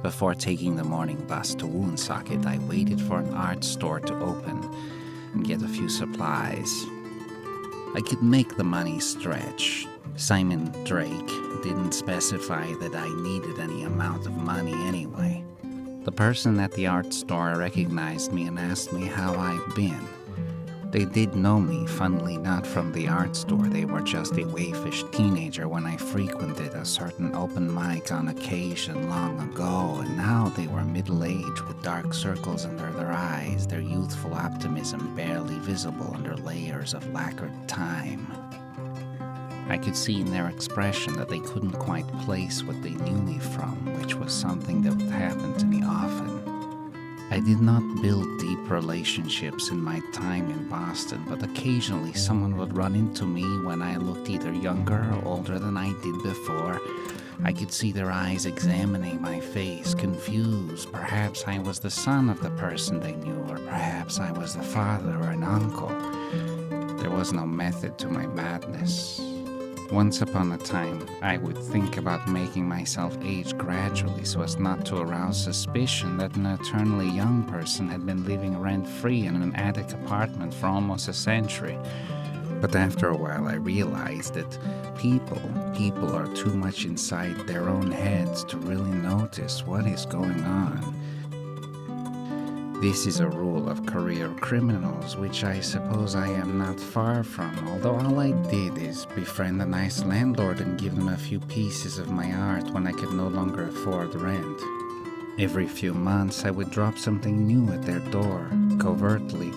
Before taking the morning bus to Woonsocket, I waited for an art store to open and get a few supplies. I could make the money stretch. Simon Drake didn't specify that I needed any amount of money anyway. The person at the art store recognized me and asked me how I'd been. They did know me, funnily not from the art store. They were just a waifish teenager when I frequented a certain open mic on occasion long ago, and now they were middle-aged with dark circles under their eyes, their youthful optimism barely visible under layers of lacquered time. I could see in their expression that they couldn't quite place what they knew me from, which was something that would happen to me often. I did not build deep relationships in my time in Boston, but occasionally someone would run into me when I looked either younger or older than I did before. I could see their eyes examining my face, confused. Perhaps I was the son of the person they knew, or perhaps I was the father or an uncle. There was no method to my madness. Once upon a time, I would think about making myself age gradually so as not to arouse suspicion that an eternally young person had been living rent-free in an attic apartment for almost a century. But after a while, I realized that people are too much inside their own heads to really notice what is going on. This is a rule of career criminals, which I suppose I am not far from, although all I did is befriend a nice landlord and give them a few pieces of my art when I could no longer afford rent. Every few months I would drop something new at their door, covertly.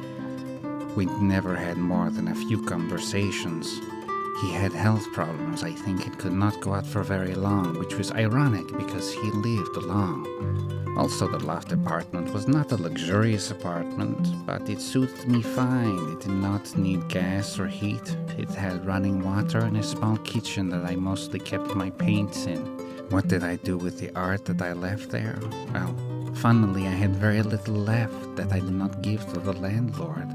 We'd never had more than a few conversations. He had health problems. I think it could not go out for very long, which was ironic because he lived alone. Also, the loft apartment was not a luxurious apartment, but it suited me fine. It did not need gas or heat. It had running water and a small kitchen that I mostly kept my paints in. What did I do with the art that I left there? Well, funnily, I had very little left that I did not give to the landlord.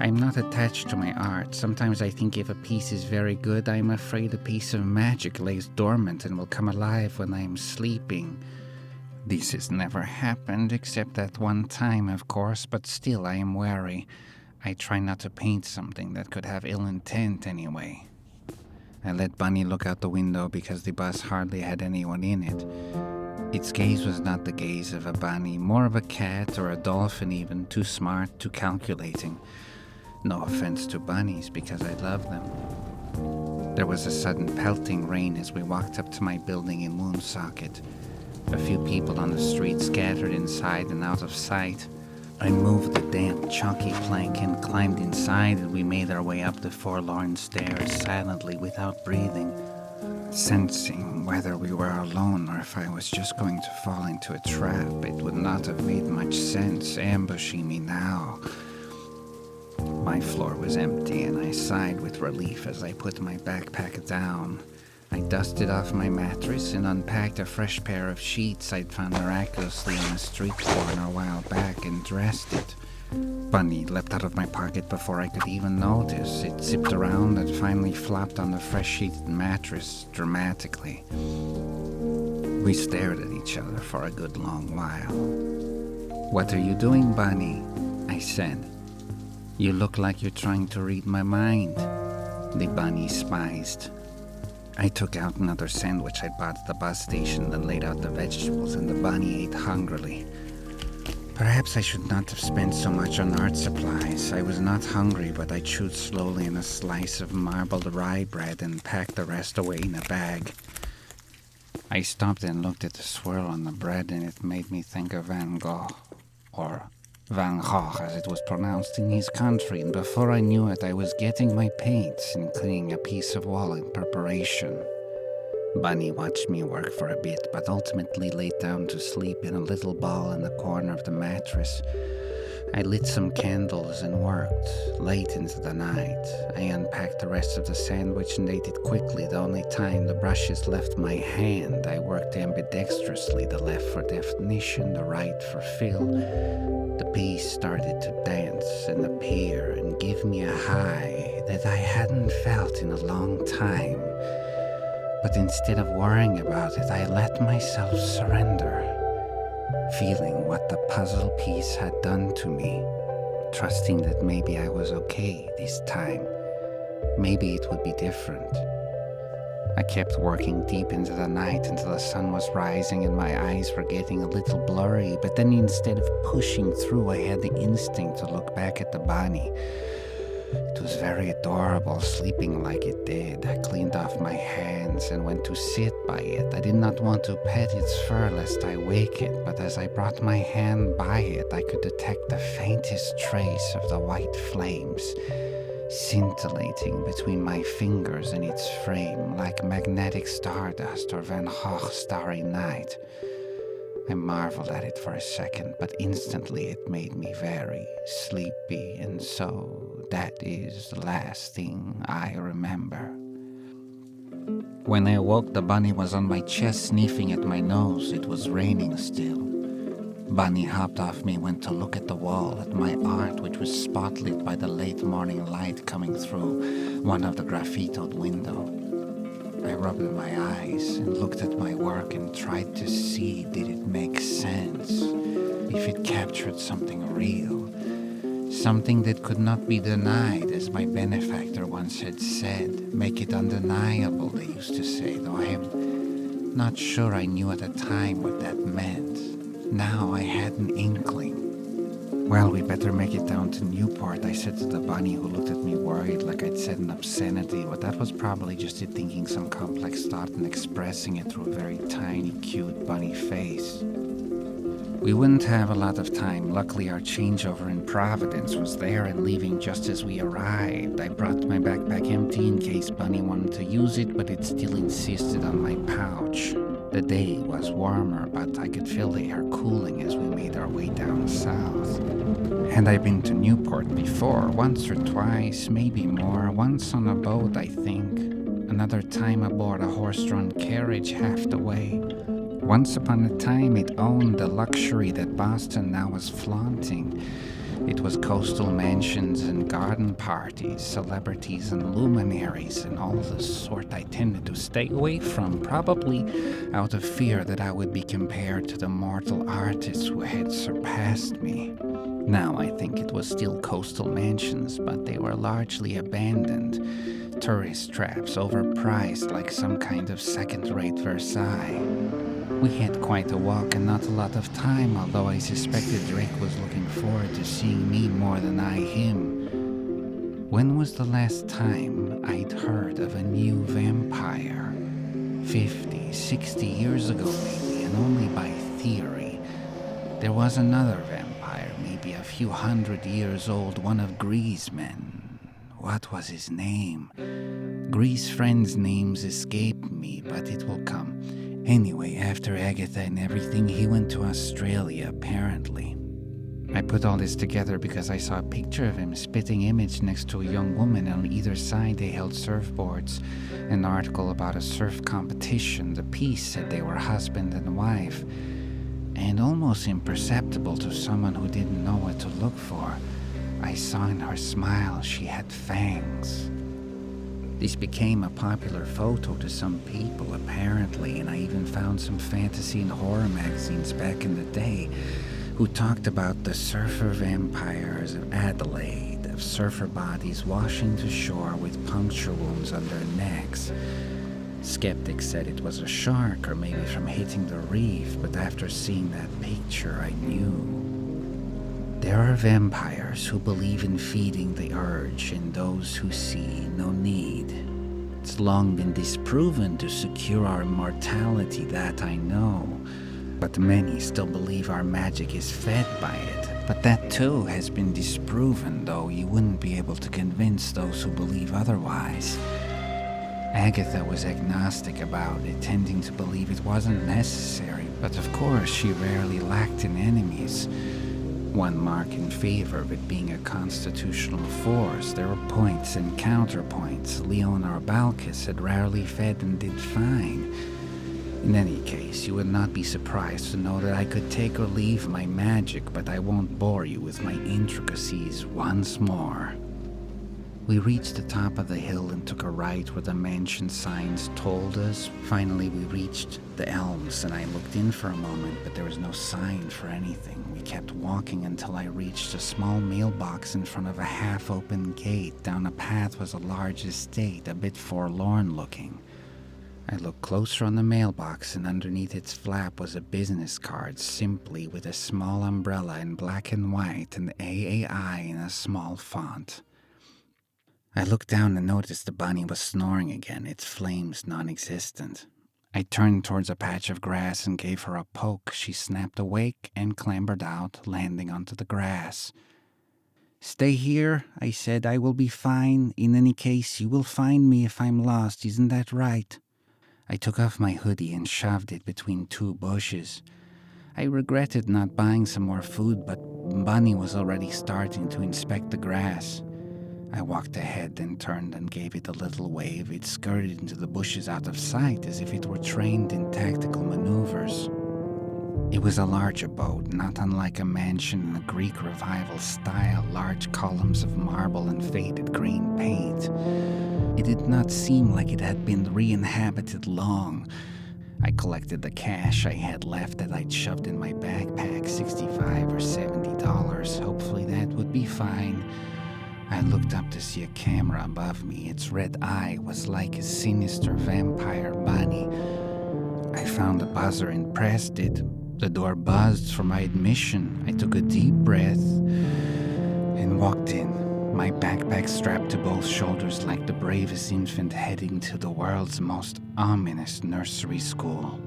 I am not attached to my art. Sometimes I think if a piece is very good, I am afraid a piece of magic lays dormant and will come alive when I am sleeping. This has never happened, except that one time, of course, but still I am wary. I try not to paint something that could have ill intent anyway. I let Bunny look out the window because the bus hardly had anyone in it. Its gaze was not the gaze of a bunny, more of a cat or a dolphin even, too smart, too calculating. No offense to bunnies, because I love them. There was a sudden pelting rain as we walked up to my building in Woonsocket. A few people on the street scattered inside and out of sight. I moved the damp, chalky plank and climbed inside, and we made our way up the forlorn stairs silently without breathing, sensing whether we were alone or if I was just going to fall into a trap. It would not have made much sense ambushing me now. My floor was empty, and I sighed with relief as I put my backpack down. I dusted off my mattress and unpacked a fresh pair of sheets I'd found miraculously in a street corner a while back and dressed it. Bunny leapt out of my pocket before I could even notice. It zipped around and finally flopped on the fresh-sheeted mattress dramatically. We stared at each other for a good long while. "What are you doing, Bunny?" I said. "You look like you're trying to read my mind." The bunny smized. I took out another sandwich I'd bought at the bus station, then laid out the vegetables, and the bunny ate hungrily. Perhaps I should not have spent so much on art supplies. I was not hungry, but I chewed slowly on a slice of marbled rye bread and packed the rest away in a bag. I stopped and looked at the swirl on the bread, and it made me think of Van Gogh, or Van Gogh as it was pronounced in his country, and before I knew it I was getting my paints and cleaning a piece of wall in preparation. Bunny watched me work for a bit, but ultimately laid down to sleep in a little ball in the corner of the mattress. I lit some candles and worked late into the night. I unpacked the rest of the sandwich and ate it quickly. The only time the brushes left my hand, I worked ambidextrously, the left for definition, the right for fill. The piece started to dance and appear and give me a high that I hadn't felt in a long time. But instead of worrying about it, I let myself surrender. feeling what the puzzle piece had done to me, trusting that maybe I was okay this time. Maybe it would be different. I kept working deep into the night until the sun was rising and my eyes were getting a little blurry, but then instead of pushing through, I had the instinct to look back at the bunny. It was very adorable, sleeping like it did. I cleaned off my hands and went to sit by it. I did not want to pet its fur lest I wake it, but as I brought my hand by it, I could detect the faintest trace of the white flames scintillating between my fingers and its frame like magnetic stardust or Van Gogh's Starry Night. I marveled at it for a second, but instantly it made me very sleepy, and so that is the last thing I remember. When I awoke, the bunny was on my chest sniffing at my nose. It was raining still. Bunny hopped off me, went to look at the wall, at my art, which was spotlit by the late morning light coming through one of the graffitoed window. I rubbed my eyes and looked at my work and tried to see, did it make sense? If it captured something real, something that could not be denied, as my benefactor once had said. Make it undeniable, they used to say, though I am not sure I knew at the time what that meant. Now I had an inkling. Well, we better make it down to Newport, I said to the bunny, who looked at me worried like I'd said an obscenity, but that was probably just it thinking some complex thought and expressing it through a very tiny, cute bunny face. We wouldn't have a lot of time. Luckily, our changeover in Providence was there and leaving just as we arrived. I brought my backpack empty in case Bunny wanted to use it, but it still insisted on my pouch. The day was warmer, but I could feel the air cooling as we made our way down south. Had I been to Newport before? Once or twice, maybe more. Once on a boat, I think. Another time aboard a horse-drawn carriage half the way. Once upon a time, it owned the luxury that Boston now was flaunting. It was coastal mansions and garden parties, celebrities and luminaries, and all the sort I tended to stay away from, probably out of fear that I would be compared to the mortal artists who had surpassed me. Now I think it was still coastal mansions, but they were largely abandoned. Tourist traps, overpriced like some kind of second-rate Versailles. We had quite a walk and not a lot of time, although I suspected Drake was looking forward to seeing me more than I him. When was the last time I'd heard of a new vampire? 50, 60 years ago maybe, and only by theory. There was another vampire, maybe a few 100 years old, one of Gree's men. What was his name? Gree's friends' names escape me, but it will come. Anyway, after Agatha and everything, he went to Australia, apparently. I put all this together because I saw a picture of him spitting image next to a young woman, and on either side they held surfboards. An article about a surf competition. The piece said they were husband and wife. And almost imperceptible to someone who didn't know what to look for, I saw in her smile she had fangs. This became a popular photo to some people, apparently, and I even found some fantasy and horror magazines back in the day who talked about the surfer vampires of Adelaide, of surfer bodies washing to shore with puncture wounds on their necks. Skeptics said it was a shark or maybe from hitting the reef, but after seeing that picture, I knew. There are vampires who believe in feeding the urge and those who see no need. It's long been disproven to secure our immortality, that I know, but many still believe our magic is fed by it. But that too has been disproven, though you wouldn't be able to convince those who believe otherwise. Agatha was agnostic about it, tending to believe it wasn't necessary, but of course she rarely lacked in enemies. One mark in favor of it being a constitutional force. There were points and counterpoints. Leon or Balkis had rarely fed and did fine. In any case, you would not be surprised to know that I could take or leave my magic, but I won't bore you with my intricacies once more. We reached the top of the hill and took a right where the mansion signs told us. Finally, we reached the elms, and I looked in for a moment, but there was no sign for anything. We kept walking until I reached a small mailbox in front of a half-open gate. Down a path was a large estate, a bit forlorn looking. I looked closer on the mailbox, and underneath its flap was a business card, simply with a small umbrella in black and white and AAI in a small font. I looked down and noticed the bunny was snoring again, its flames non-existent. I turned towards a patch of grass and gave her a poke. She snapped awake and clambered out, landing onto the grass. "Stay here," I said. "I will be fine. In any case, you will find me if I'm lost. Isn't that right?" I took off my hoodie and shoved it between two bushes. I regretted not buying some more food, but Bunny was already starting to inspect the grass. I walked ahead, then turned and gave it a little wave. It scurried into the bushes out of sight as if it were trained in tactical maneuvers. It was a large abode, not unlike a mansion in the Greek Revival style, large columns of marble and faded green paint. It did not seem like it had been re-inhabited long. I collected the cash I had left that I'd shoved in my backpack, $65 or $70. Hopefully that would be fine. I looked up to see a camera above me. Its red eye was like a sinister vampire bunny. I found the buzzer and pressed it. The door buzzed for my admission. I took a deep breath and walked in, my backpack strapped to both shoulders like the bravest infant heading to the world's most ominous nursery school.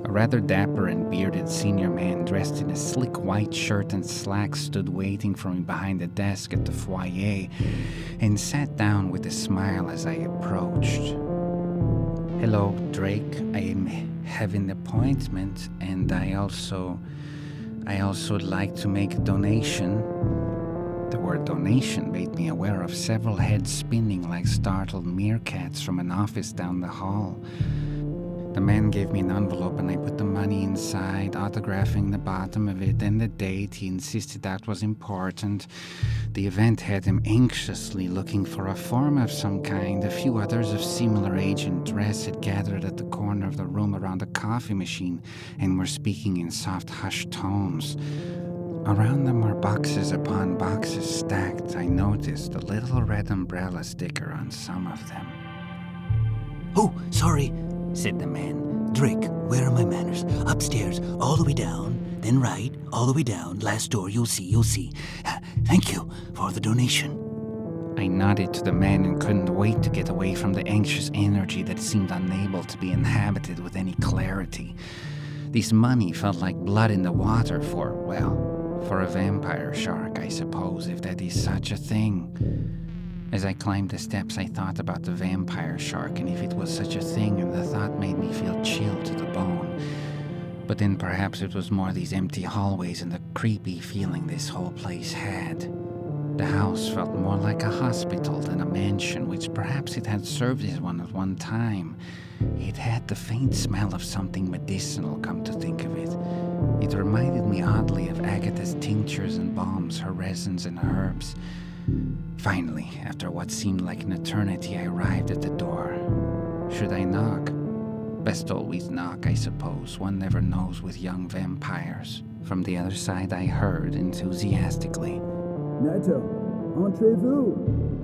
A rather dapper and bearded senior man dressed in a slick white shirt and slacks stood waiting for me behind the desk at the foyer and sat down with a smile as I approached. "Hello, Drake. I am having an appointment, and I also would like to make a donation." The word donation made me aware of several heads spinning like startled meerkats from an office down the hall. The man gave me an envelope and I put the money inside, autographing the bottom of it and the date. He insisted that was important. The event had him anxiously looking for a form of some kind. A few others of similar age and dress had gathered at the corner of the room around a coffee machine and were speaking in soft, hushed tones. Around them were boxes upon boxes stacked. I noticed a little red umbrella sticker on some of them. "Oh, sorry," said the man. "Drake, where are my manners? Upstairs, all the way down, then right, all the way down, last door, you'll see. Thank you for the donation." I nodded to the man and couldn't wait to get away from the anxious energy that seemed unable to be inhabited with any clarity. This money felt like blood in the water for a vampire shark, I suppose, if that is such a thing. As I climbed the steps, I thought about the vampire shark and if it was such a thing, and the thought made me feel chilled to the bone. But then perhaps it was more these empty hallways and the creepy feeling this whole place had. The house felt more like a hospital than a mansion, which perhaps it had served as one at one time. It had the faint smell of something medicinal, come to think of it. It reminded me oddly of Agatha's tinctures and balms, her resins and herbs. Finally, after what seemed like an eternity, I arrived at the door. Should I knock? Best always knock, I suppose. One never knows with young vampires. From the other side I heard enthusiastically, "Neto, entrez-vous."